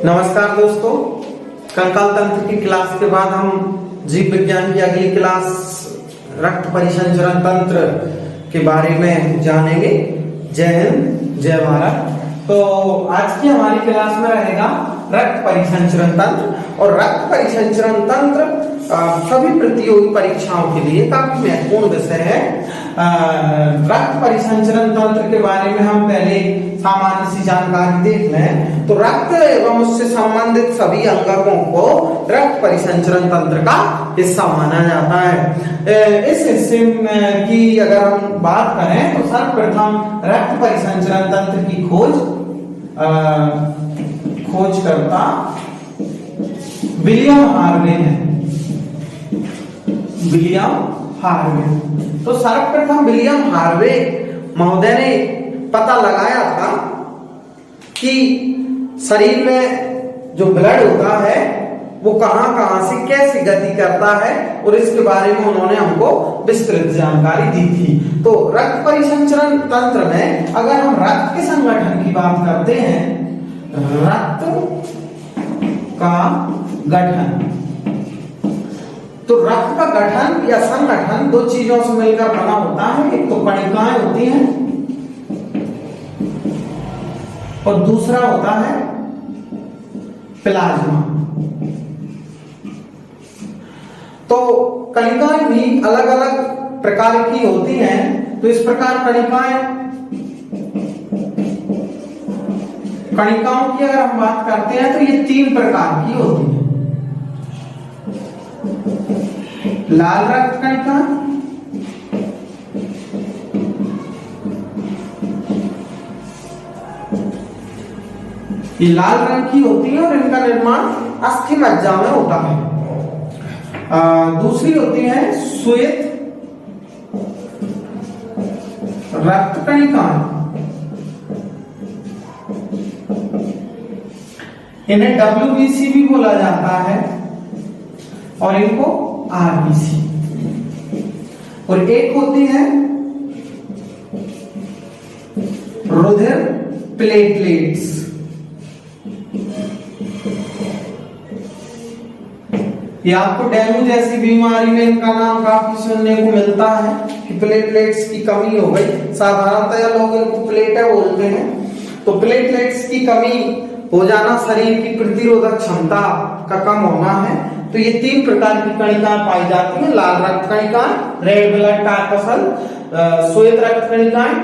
नमस्कार दोस्तों, कंकाल तंत्र की क्लास के बाद हम जीव विज्ञान की अगली क्लास रक्त परिसंचरण तंत्र के बारे में जानेंगे। जय हिंद, जय भारत। तो आज की हमारी क्लास में रहेगा रक्त परिसंचरण तंत्र। और रक्त परिसंचरण तंत्र सभी प्रतियोगी परीक्षाओं के लिए काफी महत्वपूर्ण विषय है। रक्त परिसंचरण तंत्र के बारे में हम पहले सामान्य सी जानकारी देख लें तो रक्त एवं उससे संबंधित सभी अंगकों को रक्त परिसंचरण तंत्र का हिस्सा माना जाता है। इस हिस्से की अगर हम बात करें तो सर्वप्रथम रक्त परिसंचरण तंत्र की खोज करता विलियम हार्वे है। विलियम हार्वे, तो सर्वप्रथम विलियम हार्वे महोदय ने पता लगाया था कि शरीर में जो ब्लड होता है वो कहां कहां से कैसे गति करता है और इसके बारे में उन्होंने हमको विस्तृत जानकारी दी थी। तो रक्त परिसंचरण तंत्र में अगर हम रक्त के संगठन की बात करते हैं, रक्त का गठन, तो रक्त का गठन या संगठन दो चीजों से मिलकर बना होता है। एक तो कणिकाएं होती हैं और दूसरा होता है प्लाज्मा। तो कणिकाएं भी अलग अलग प्रकार की होती हैं। तो इस प्रकार कणिकाओं की अगर हम बात करते हैं तो ये तीन प्रकार की होती हैं। लाल रक्त कणिका, ये लाल रंग की होती है और इनका निर्माण अस्थि मज्जा में होता है। दूसरी होती है श्वेत रक्त कणिका, इन्हें WBC भी बोला जाता है और इनको RBC। और एक होती है रुधिर प्लेटलेट्स, ये आपको डेंगू जैसी बीमारी में इनका नाम काफी सुनने को मिलता है कि प्लेटलेट्स की कमी हो गई। साधारणतः लोग इनको प्लेटा बोलते हैं। तो प्लेटलेट्स की कमी हो जाना शरीर की प्रतिरोधक क्षमता का कम होना है। तो ये तीन प्रकार की कणिकाएं पाई जाती हैं। लाल रक्त कणिकाएं, रेड ब्लड कॉर्पसल, श्वेत रक्त कणिकाएं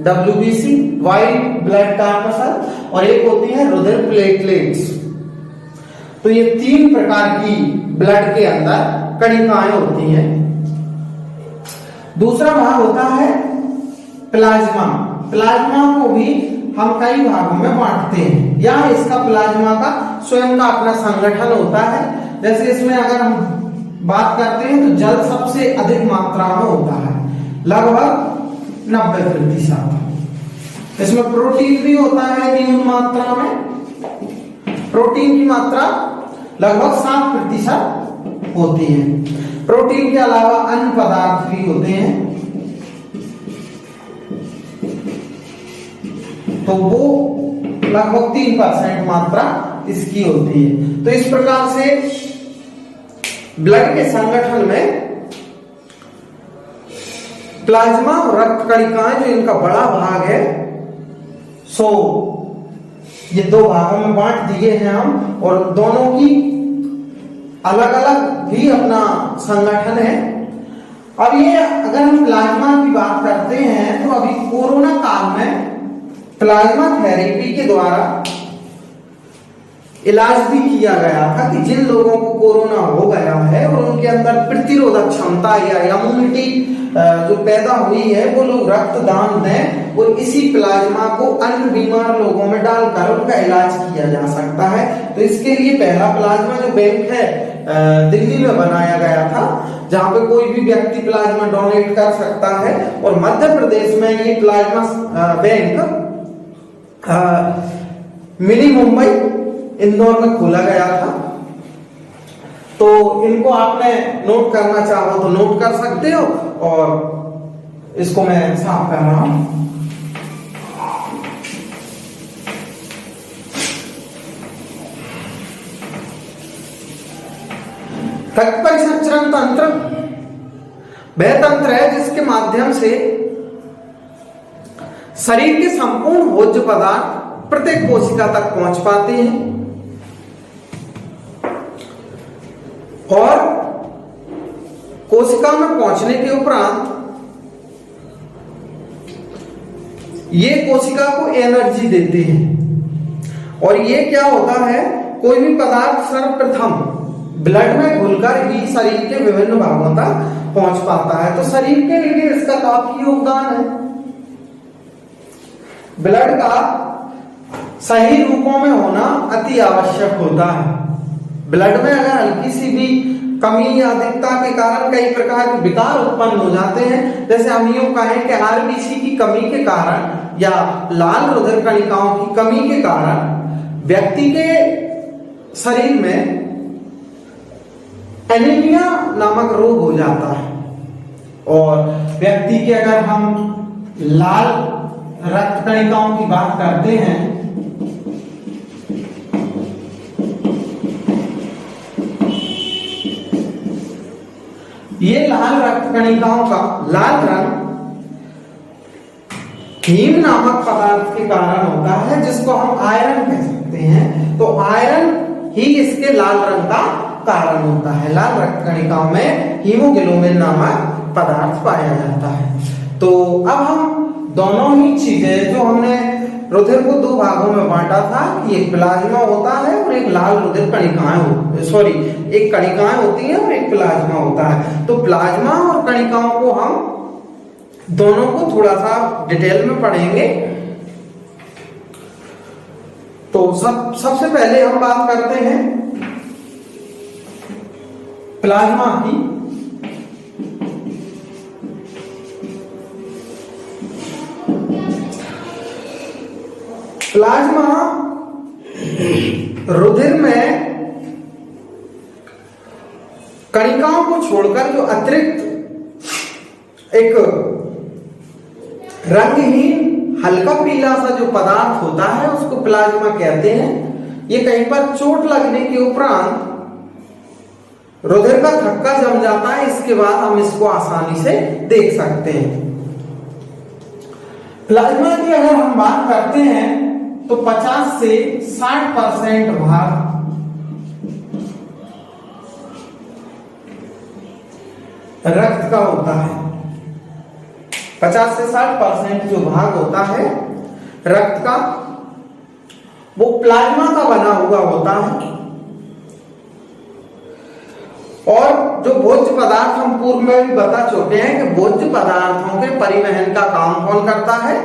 WBC, व्हाइट ब्लड कॉर्पसल, और एक होती है रुधिर प्लेटलेट्स। तो ये तीन प्रकार की ब्लड के अंदर कणिकाएं होती हैं। दूसरा भाग होता है प्लाज्मा। प्लाज्मा को भी हम कई भागों में बांटते हैं या इसका प्लाज्मा का स्वयं का अपना संगठन होता है। जैसे इसमें अगर हम बात करते हैं तो जल सबसे अधिक मात्रा में होता है, लगभग 90%। इसमें प्रोटीन भी होता है न्यून मात्रा में, प्रोटीन की मात्रा लगभग 7% होती है। प्रोटीन के अलावा अन्य पदार्थ भी होते हैं, तो वो लगभग 3% मात्रा इसकी होती है। तो इस प्रकार से ब्लड के संगठन में प्लाज्मा और रक्त कणिकाएं जो इनका बड़ा भाग है, सो ये दो भागों में बांट दिए हैं हम, और दोनों की अलग अलग भी अपना संगठन है। अब ये अगर हम प्लाज्मा की बात करते हैं तो अभी कोरोना काल में प्लाज्मा थेरेपी के द्वारा इलाज भी किया गया था कि जिन लोगों को कोरोना हो गया है और उनके अंदर प्रतिरोधक क्षमता या इम्यूनिटी जो पैदा हुई है, वो लोग रक्तदान दें और इसी प्लाज्मा को अन्य बीमार लोगों में डालकर उनका इलाज किया जा सकता है। तो इसके लिए पहला प्लाज्मा जो बैंक है दिल्ली में बनाया गया था, जहां पे कोई भी व्यक्ति प्लाज्मा डोनेट कर सकता है। और मध्य प्रदेश में ये plasma bank mini Mumbai Indore में खोला गया था। तो इनको आपने नोट करना चाहो तो नोट कर सकते हो, और इसको मैं साफ कर रहा हूं। रक्त परिसंचरण तंत्र वह तंत्र है जिसके माध्यम से शरीर के संपूर्ण भोज्य पदार्थ प्रत्येक कोशिका तक पहुंच पाते हैं और कोशिका में पहुंचने के उपरांत ये कोशिका को एनर्जी देते हैं। और ये क्या होता है, कोई भी पदार्थ सर्वप्रथम ब्लड में घुलकर ही शरीर के विभिन्न भागों तक पहुंच पाता है। तो शरीर के लिए इसका काफी योगदान है। ब्लड का सही रूपों में होना अति आवश्यक होता है। ब्लड में अगर हल्की सी भी कमी या अधिकता के कारण कई प्रकार के विकार उत्पन्न हो जाते हैं, जैसे हम यूं कहें कि आरबीसी की कमी के कारण या लाल रुधिर कणिकाओं की कमी के कारण व्यक्ति के शरीर में एनीमिया नामक रोग हो जाता है। और व्यक्ति के अगर हम लाल रक्त कणिकाओं की बात करते हैं ये लाल रक्त कणिकाओं का लाल रंग हीम नामक पदार्थ के कारण होता है, जिसको हम आयरन कह सकते हैं। तो आयरन ही इसके लाल रंग का कारण होता है। लाल रक्त कणिकाओं में हीमोग्लोबिन नामक पदार्थ पाया जाता है। तो अब हम दोनों ही चीजें जो हमने रुधिर को दो भागों में बांटा था कि एक प्लाज्मा होता है और एक लाल रुधिर कणिकाएं एक कणिकाएं होती हैं और एक प्लाज्मा होता है। तो प्लाज्मा और कणिकाओं को हम दोनों को थोड़ा सा डिटेल में पढ़ेंगे। तो सबसे पहले हम बात करते हैं प्लाज्मा की। प्लाज्मा रुधिर में कणिकाओं को छोड़कर जो अतिरिक्त एक रंगहीन हल्का पीला सा जो पदार्थ होता है उसको प्लाज्मा कहते हैं। ये कहीं पर चोट लगने के उपरांत रुधिर का थक्का जम जाता है, इसके बाद हम इसको आसानी से देख सकते हैं। प्लाज्मा की अगर हम बात करते हैं तो 50 से 60% भाग रक्त का होता है। 50 से 60% जो भाग होता है रक्त का वो प्लाज्मा का बना हुआ होता है। और जो भोज्य पदार्थ हम पूर्व में भी बता चुके हैं कि भोज्य पदार्थों के परिवहन का काम कौन करता है,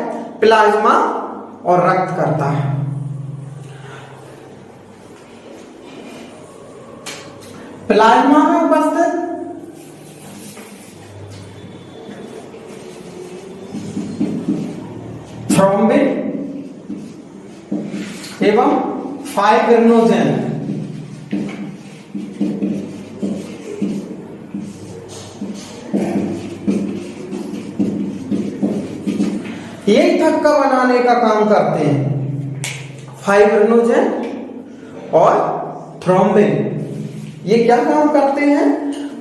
प्लाज्मा और रक्त करता है। प्लाज्मा में उपस्थित थ्रोम्बिन एवं फाइब्रिनोजेन ये थक्का बनाने का काम करते हैं। फाइब्रिनोजेन और थ्रोम्बिन ये क्या काम करते हैं,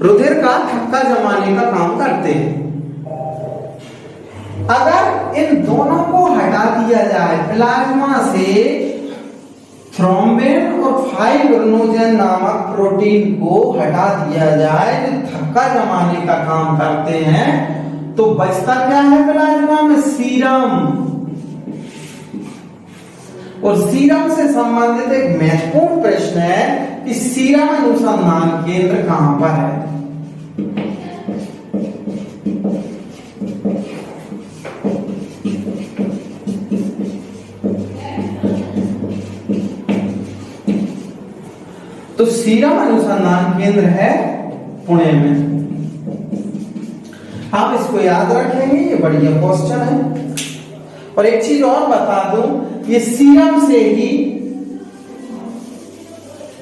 रुधिर का थक्का जमाने का काम करते हैं। अगर इन दोनों को हटा दिया जाए, प्लाज्मा से थ्रोम्बिन और फाइब्रिनोजेन नामक प्रोटीन को हटा दिया जाए जो थक्का जमाने का काम करते हैं, तो बचता क्या है प्लाज्मा में, सीरम। और सीरम से संबंधित एक महत्वपूर्ण प्रश्न है कि सीरम अनुसंधान केंद्र कहां पर है। तो सीरम अनुसंधान केंद्र है पुणे में। आप इसको याद रखेंगे, ये बढ़िया क्वेश्चन है। और एक चीज और बता दूं, ये सीरम से ही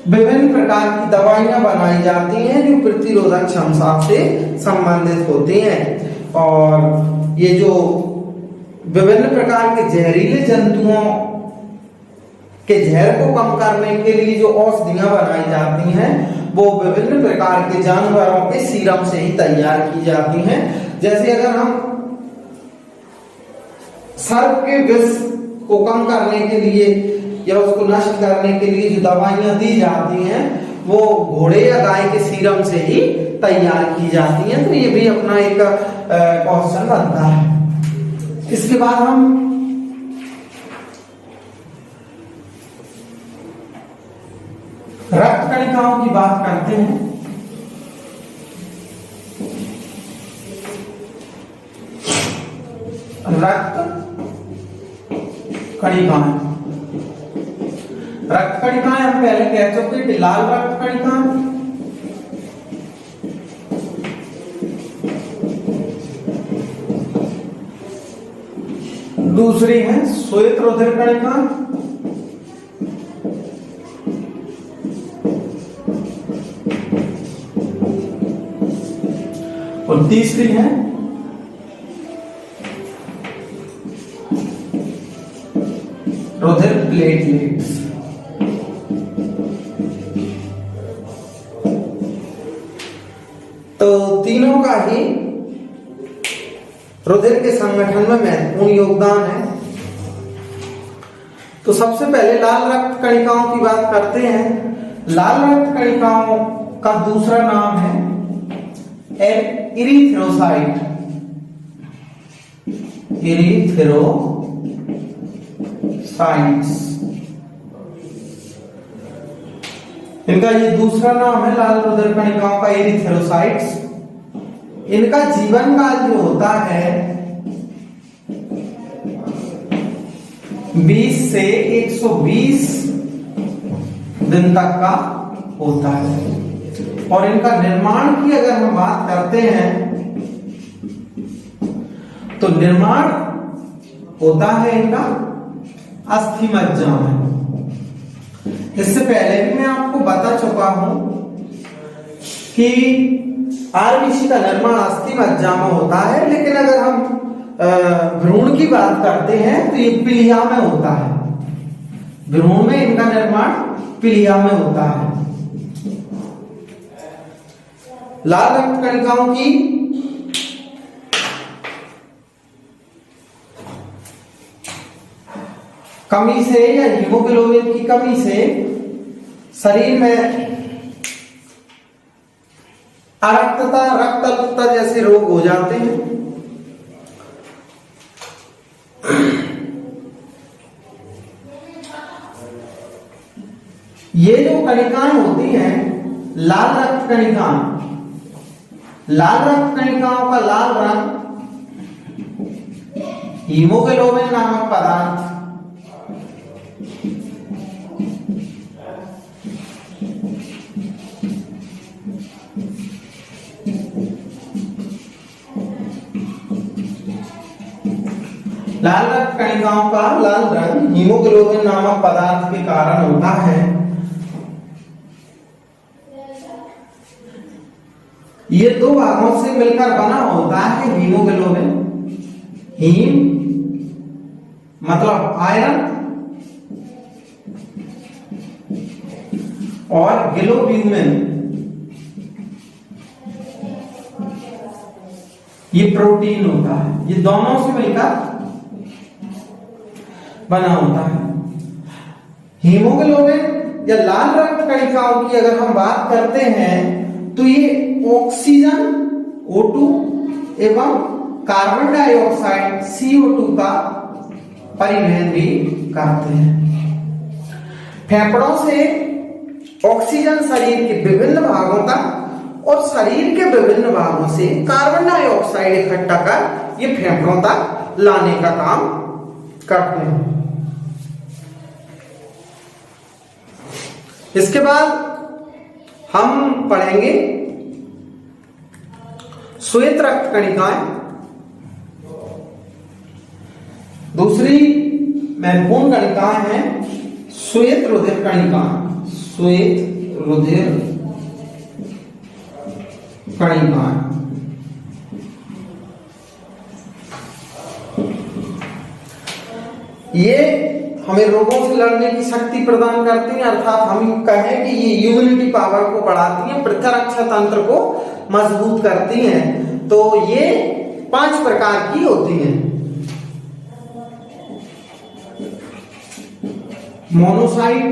विभिन्न प्रकार की दवाइयां बनाई जाती हैं जो प्रतिरोधक क्षमता से संबंधित होती हैं। और ये जो विभिन्न प्रकार के जहरीले जंतुओं के जहर को कम करने के लिए जो औषधियां बनाई जाती हैं वो विभिन्न प्रकार के जानवरों के सीरम से ही तैयार की जाती हैं। जैसे अगर हम सर्प के विष को कम करने के लिए या उसको नष्ट करने के लिए जो दवाइयां दी जाती हैं वो घोड़े या गाय के सीरम से ही तैयार की जाती हैं। तो ये भी अपना एक क्वेश्चन बनता है। इसके बाद हम रक्त कणिकाओं की बात करते हैं। रक्त कणिकाएं, रक्त कणिकाएं हम पहले कह चुके कि लाल रक्त कणिकाएं, दूसरी है श्वेत रुधिर कणिकाएं, और तीसरी है रुधिर प्लेटलेट्स। तो तीनों का ही रुधिर के संगठन में महत्वपूर्ण योगदान है। तो सबसे पहले लाल रक्त कणिकाओं की बात करते हैं। लाल रक्त कणिकाओं का दूसरा नाम है इरिथ्रोसाइट। इरिथ्रोसाइट्स इनका ये दूसरा नाम है लाल रुधिर कणिकाओं का, इरिथ्रोसाइट्स। इनका जीवन काल जो होता है 20 से 120 दिन तक का होता है। और इनका निर्माण की अगर हम बात करते हैं तो निर्माण होता है इनका अस्थि मज्जा में। इससे पहले भी मैं आपको बता चुका हूं कि आरबीसी का निर्माण अस्थि मज्जा में होता है, लेकिन अगर हम भ्रूण की बात करते हैं तो ये पिलिया में होता है। भ्रूण में इनका निर्माण पिलिया में होता है। लाल रक्त कणिकाओं की कमी से या हीमोग्लोबिन की कमी से शरीर में अरक्तता, रक्त अल्पता जैसे रोग हो जाते हैं। ये जो कणिकाएं होती हैं लाल रक्त कणिकाएं, लाल रक्त कणिकाओं का लाल रंग हीमोग्लोबिन नामक पदार्थ लाल रक्त कणिकाओं का लाल रंग हीमोग्लोबिन नामक पदार्थ के कारण होता है। ये दो भागों से मिलकर बना होता है हीमोग्लोबिन। हीम मतलब आयरन और ग्लोब्यूमिन ये प्रोटीन होता है। ये दोनों से मिलकर बना होता है। हीमोग्लोबिन या लाल रक्त कणिकाओं की अगर हम बात करते हैं तो ये ऑक्सीजन O2 एवं कार्बन डाइऑक्साइड CO2 का परिवहन भी करते हैं। फेफड़ों से ऑक्सीजन शरीर के विभिन्न भागों तक और शरीर के विभिन्न भागों से कार्बन डाइऑक्साइड इकट्ठा कर ये फेफड़ों तक लाने का काम करते हैं। इसके बाद हम पढ़ेंगे श्वेत रक्त कणिकाएं। दूसरी महत्वपूर्ण कणिकाएं हैं श्वेत रुधिर कणिकाएं। श्वेत रुधिर कणिकाएं ये हमें रोगों से लड़ने की शक्ति प्रदान करती हैं, अर्थात हम कहें कि ये इम्यूनिटी पावर को बढ़ाती हैं, प्रतिरक्षा तंत्र को मजबूत करती हैं। तो ये 5 प्रकार की होती हैं। मोनोसाइट,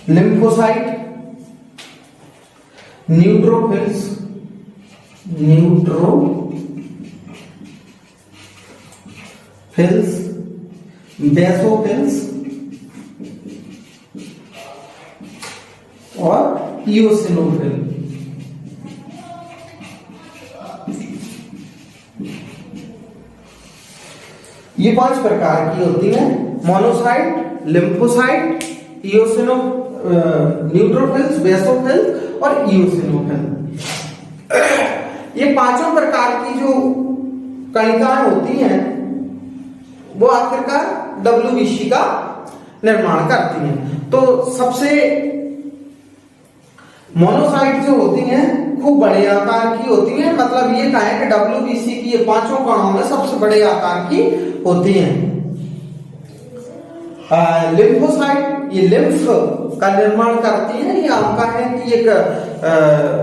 लिम्फोसाइट, न्यूट्रोफिल्स, बेसोफिल्स और इओसिनोफिल। ये 5 प्रकार की होती हैं। मोनोसाइट, लिम्फोसाइट, न्यूट्रोफिल्स, बेसोफिल्स और इओसिनोफिल। ये 5 प्रकार की जो कणिकाएं होती हैं वो आखिरकार WBC का निर्माण करती हैं। तो सबसे मोनोसाइट जो होती हैं खूब बड़े आकार की होती हैं, मतलब ये कहें कि WBC की ये 5 कणों में सबसे बड़े आकार की होती हैं। लिम्फोसाइट ये लिम्फ का निर्माण करती है। ये हम कहें कि एक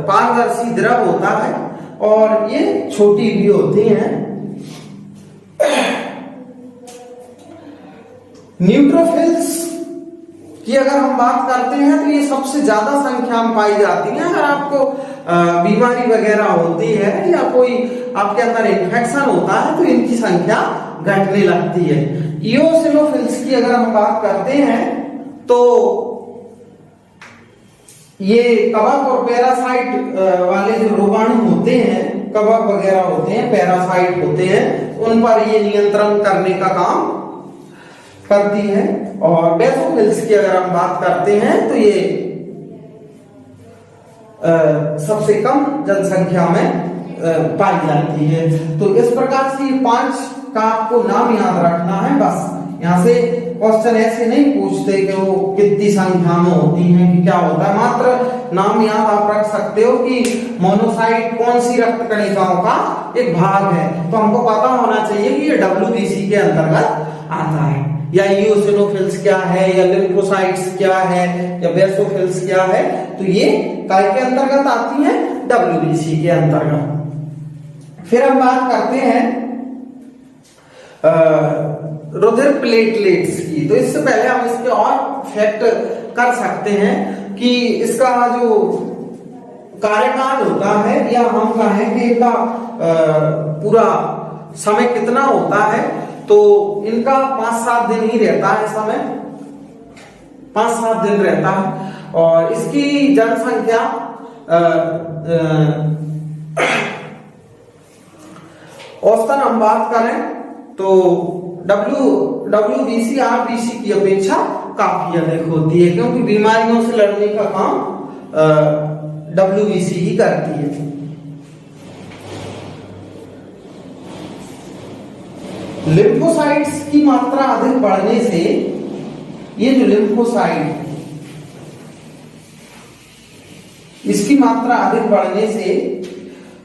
पारदर्शी द्रव होता है और ये छोटी भी होती हैं। न्यूट्रोफिल्स की अगर हम बात करते हैं तो ये सबसे ज्यादा संख्या में पाई जाती हैं। अगर आपको बीमारी वगैरह होती है या कोई आपके अंदर इन्फेक्शन होता है तो इनकी संख्या घटने लगती है। इओसिनोफिल्स की अगर हम बात करते हैं तो ये कवक और पैरासाइट वाले जो रोगाणु होते हैं, कवक वगैरह होते हैं, पैरासाइट होते हैं, उन पर ये नियंत्रण करने का काम करती है। और बेसोफिल्स की अगर हम बात करते हैं तो ये सबसे कम जनसंख्या में पाई जाती है। तो इस प्रकार से 5 का आपको नाम याद रखना है। बस यहाँ से क्वेश्चन ऐसे नहीं पूछते कि वो कितनी संख्या में होती हैं कि क्या होता है, मात्र नाम याद आप रख सकते हो कि मोनोसाइट कौन सी रक्त कणिकाओं का एक भाग है। तो हमको पता होना चाहिए कि ये WBC के अंतर्गत आता है, या इओसिनोफिल्स क्या है, या लिम्फोसाइट्स क्या है, या बेसोफिल्स क्या है। तो ये काय के अंतर्गत आती है? WBC के अंतर्गत। फिर हम बात करते हैं रुधिर प्लेटलेट्स की। तो इससे पहले हम इसके और फैक्ट कर सकते हैं कि इसका जो कार्यकाल होता है, या हम कहें कि इनका पूरा समय कितना होता है, तो इनका 5-7 दिन ही रहता है समय, 5-7 दिन रहता है। और इसकी जनसंख्या औसतन हम बात करें तो WBC RBC की अपेक्षा काफी अधिक होती है, क्योंकि बीमारियों से लड़ने का काम WBC ही करती है। लिम्फोसाइट्स की मात्रा अधिक बढ़ने से, ये जो लिम्फोसाइट, इसकी मात्रा अधिक बढ़ने से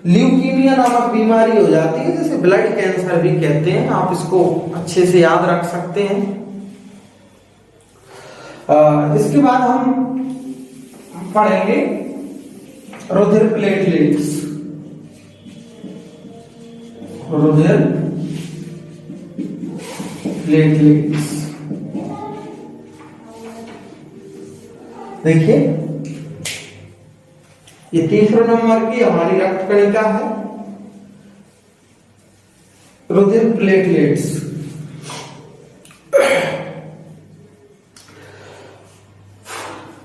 ल्यूकीमिया नामक बीमारी हो जाती है, जिसे ब्लड कैंसर भी कहते हैं। आप इसको अच्छे से याद रख सकते हैं। इसके बाद हम पढ़ेंगे रुधिर प्लेटलेट्स। रुधिर प्लेटलेट्स देखिए, ये 3 नंबर की हमारी रक्त कणिका है, रुधिर प्लेटलेट्स।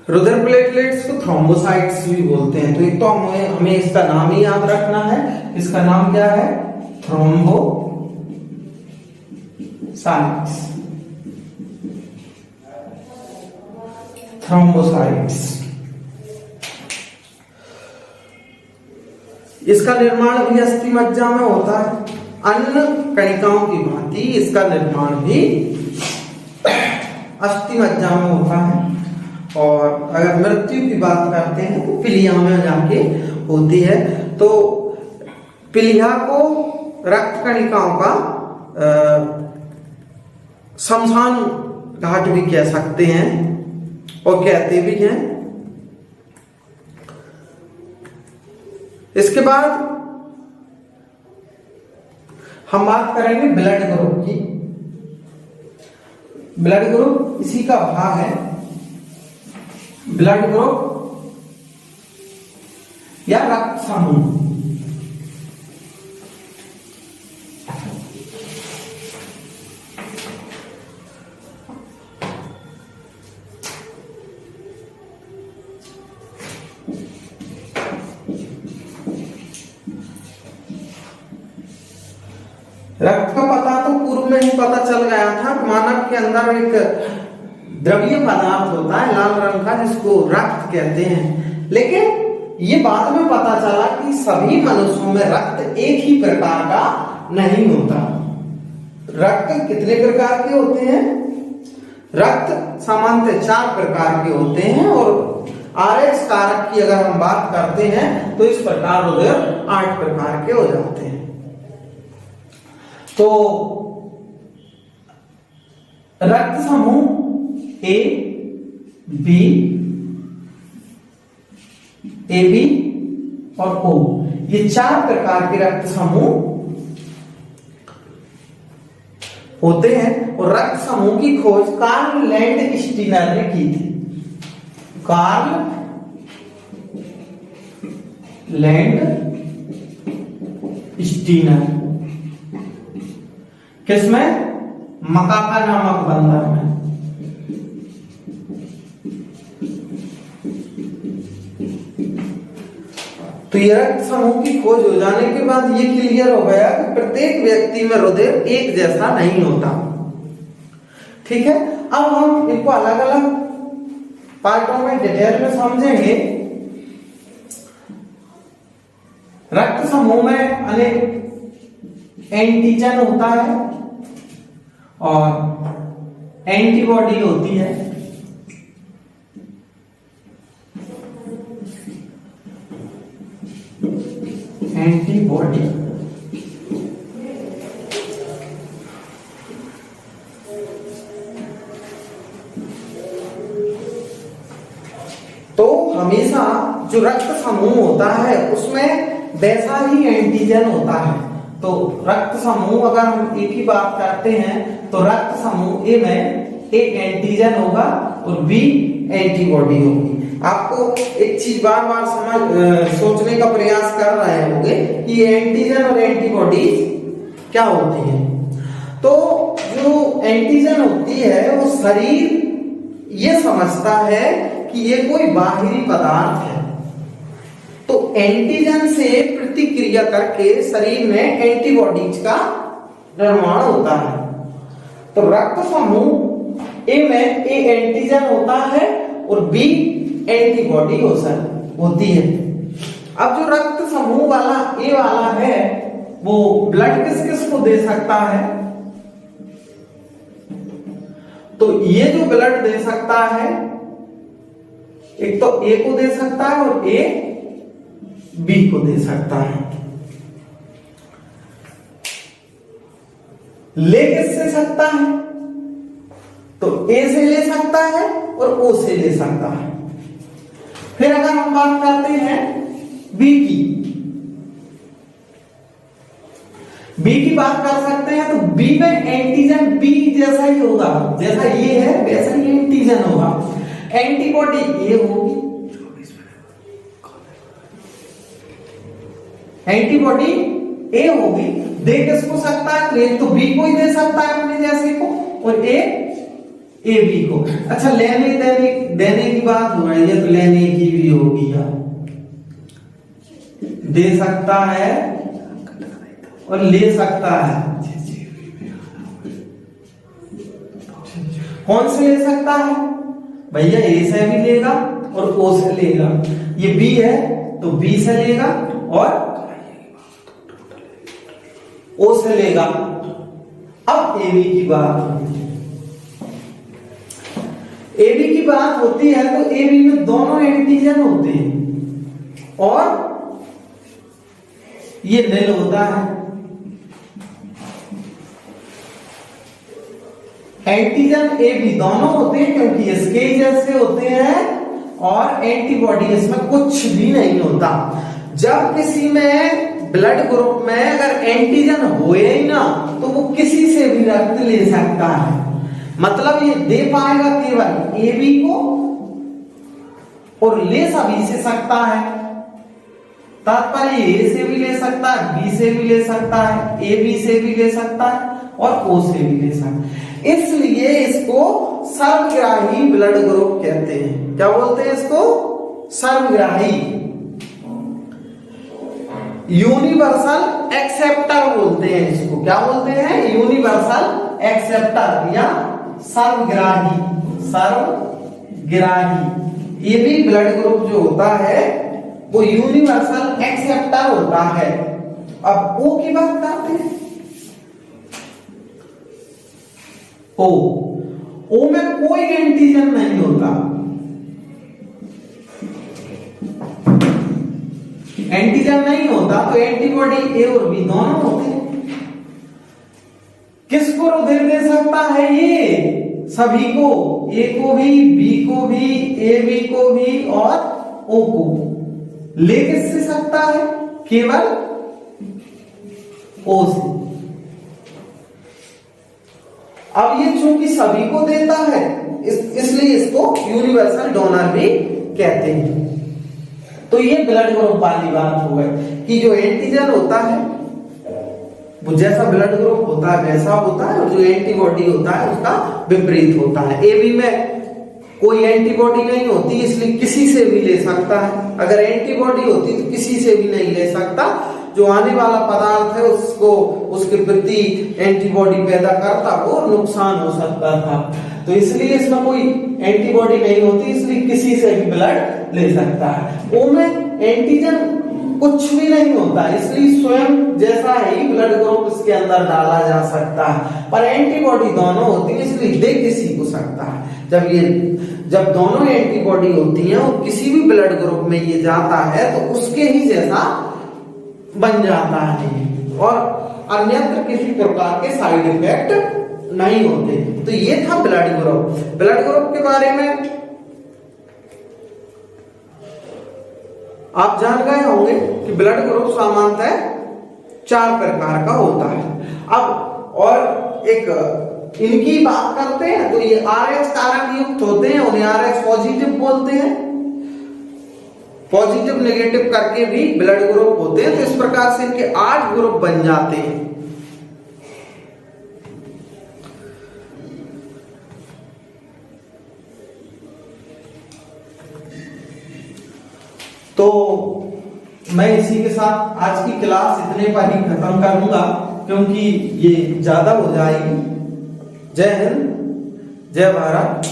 रुधिर प्लेटलेट्स को थ्रोम्बोसाइट्स भी बोलते हैं। तो एक तो हमें इसका नाम ही याद रखना है। इसका नाम क्या है? थ्रोम्बोसाइट्स। थ्रोम्बोसाइट्स, इसका निर्माण भी अस्थि मज्जा में होता है। अन्य कणिकाओं की भांति इसका निर्माण भी अस्थि मज्जा में होता है। और अगर मृत्यु की बात करते हैं तो पीलिया में जाके होती है। तो पीलिया को रक्त कणिकाओं का शमशान घाट भी कह सकते हैं और कहते भी हैं। इसके बाद हम बात करेंगे ब्लड ग्रुप की। ब्लड ग्रुप इसी का भाग है। ब्लड ग्रुप या रक्त समूह। रक्त का पता तो पूर्व में ही पता चल गया था। मानव के अंदर एक द्रवीय पदार्थ होता है लाल रंग का जिसको रक्त कहते हैं, लेकिन ये बाद में पता चला कि सभी मनुष्यों में रक्त एक ही प्रकार का नहीं होता। रक्त कितने प्रकार के होते हैं? रक्त सामान्यतः 4 प्रकार के होते हैं और आरएच कारक की अगर हम बात करते हैं तो इस प्रकार उधर 8 प्रकार के हो जाते हैं। तो रक्त समूह ए बी और ओ, ये 4 प्रकार के रक्त समूह होते हैं। और रक्त समूह की खोज कार्ल लैंडस्टीनर ने की थी। कार्ल लैंडस्टीनर किसमें? मकाका नामक बंदर में। तो ये रक्त समूह की खोज हो जाने के बाद ये क्लियर हो गया कि प्रत्येक व्यक्ति में हृदय एक जैसा नहीं होता। ठीक है, अब हम इनको अलग अलग पार्टों में डिटेल में समझेंगे। रक्त समूह में अनेक एंटीजन होता है और एंटीबॉडी होती है। एंटीबॉडी तो हमेशा जो रक्त समूह होता है उसमें वैसा ही एंटीजन होता है। तो रक्त समूह अगर हम एक ही बात करते हैं तो रक्त समूह ए में एक एंटीजन होगा और बी एंटीबॉडी होगी। आपको एक चीज बार बार सोचने का प्रयास कर रहे होंगे कि एंटीजन और एंटीबॉडी क्या होती है। तो जो एंटीजन होती है वो शरीर ये समझता है कि ये कोई बाहरी पदार्थ है, तो एंटीजन से प्रतिक्रिया करके शरीर में एंटीबॉडीज का निर्माण होता है। तो रक्त समूह ए में ए एंटीजन होता है और बी एंटीबॉडी होती है। अब जो रक्त समूह वाला ए वाला है वो ब्लड किस किस को दे सकता है? तो ये जो ब्लड दे सकता है एक तो ए को दे सकता है और ए बी को दे सकता है। ले किससे सकता है? तो ए से ले सकता है और ओ से ले सकता है। फिर अगर हम बात करते हैं बी की, बी की बात कर सकते हैं तो बी में एंटीजन बी जैसा ही होगा, जैसा ये है वैसा ही एंटीजन होगा। एंटीबॉडी ए होगी, एंटीबॉडी ए होगी। दे किसको सकता है? तो एक तो बी को ही दे सकता है अपने जैसे को और ए बी को। अच्छा, लेने देने की बात हो रही है तो लेने की भी होगी यार, दे सकता है और ले सकता है। कौन से ले सकता है भैया? ए से भी लेगा और ओ से लेगा। ये बी है तो बी से लेगा और ओ से लेगा। अब ए बी की बात होगी। AB की बात होती है तो AB में दोनों एंटीजन होते हैं और ये निल होता है। एंटीजन AB दोनों होते हैं क्योंकि इसके जैसे होते हैं और एंटीबॉडी इसमें कुछ भी नहीं होता। जब किसी में ब्लड ग्रुप में अगर एंटीजन होए ही ना तो वो किसी से भी रक्त ले सकता है। मतलब ये दे पाएगा केवल AB को और ले सभी से सकता है। तात्पर्य A से भी ले सकता है, B से भी ले सकता है, AB से भी ले सकता है और O से भी ले सकता है। इसलिए इसको सर्वग्राही ब्लड ग्रुप कहते हैं। क्या बोलते हैं इसको? सर्वग्राही, यूनिवर्सल एक्सेप्टर बोलते हैं इसको। क्या बोलते हैं? यूनिवर्सल एक्सेप्टर या सर्वग्राही। सर्वग्राही ये भी ब्लड ग्रुप जो होता है वो यूनिवर्सल एक्सेप्टर होता है। अब O की बात करते हैं। O में कोई एंटीजन नहीं होता। एंटीजन नहीं होता तो एंटीबॉडी A और B दोनों होते हैं। किसको रुधिर दे सकता है? ये सभी को, A को भी, B को भी, AB को भी और O को। ले किससे सकता है? केवल O से। अब ये चूंकि सभी को देता है इसलिए इसको यूनिवर्सल डोनर भी कहते हैं। तो ये ब्लड ग्रुप वाली बात हो गई कि जो एंटीजन होता है वो जैसा ब्लड ग्रुप होता है वैसा होता है और जो एंटीबॉडी होता है उसका विपरीत होता है। AB में कोई एंटीबॉडी नहीं होती इसलिए किसी से भी ले सकता है। अगर एंटीबॉडी होती तो किसी से भी नहीं ले सकता। जो आने वाला पदार्थ है उसको उसके प्रति एंटीबॉडी पैदा करता वो नुकसान हो सकता था। तो इसलिए इसमें कोई एंटीबॉडी नहीं होती इसलिए किसी से भी ब्लड ले सकता है। O में एंटीजन कुछ भी नहीं होता इसलिए स्वयं जैसा ही ब्लड ग्रुप इसके अंदर डाला जा सकता है। पर एंटीबॉडी दोनों होती है इसलिए दे किसी को सकता है। जब दोनों एंटीबॉडी होती हैं और किसी भी ब्लड ग्रुप में ये जाता है तो उसके ही जैसा बन जाता है और अन्यत्र किसी प्रकार के साइड इफेक्ट नहीं होते। तो ये था ब्लड ग्रुप। ब्लड ग्रुप के बारे में आप जान गए होंगे कि ब्लड ग्रुप सामान्यतः 4 प्रकार का होता है। अब और एक इनकी बात करते हैं तो ये RH कारक युक्त होते हैं, उन्हें RH पॉजिटिव बोलते हैं। पॉजिटिव नेगेटिव करके भी ब्लड ग्रुप होते हैं। तो इस प्रकार से इनके 8 ग्रुप बन जाते हैं। तो मैं इसी के साथ आज की क्लास इतने पर ही खत्म करूंगा क्योंकि ये ज्यादा हो जाएगी। जय हिंद, जय भारत।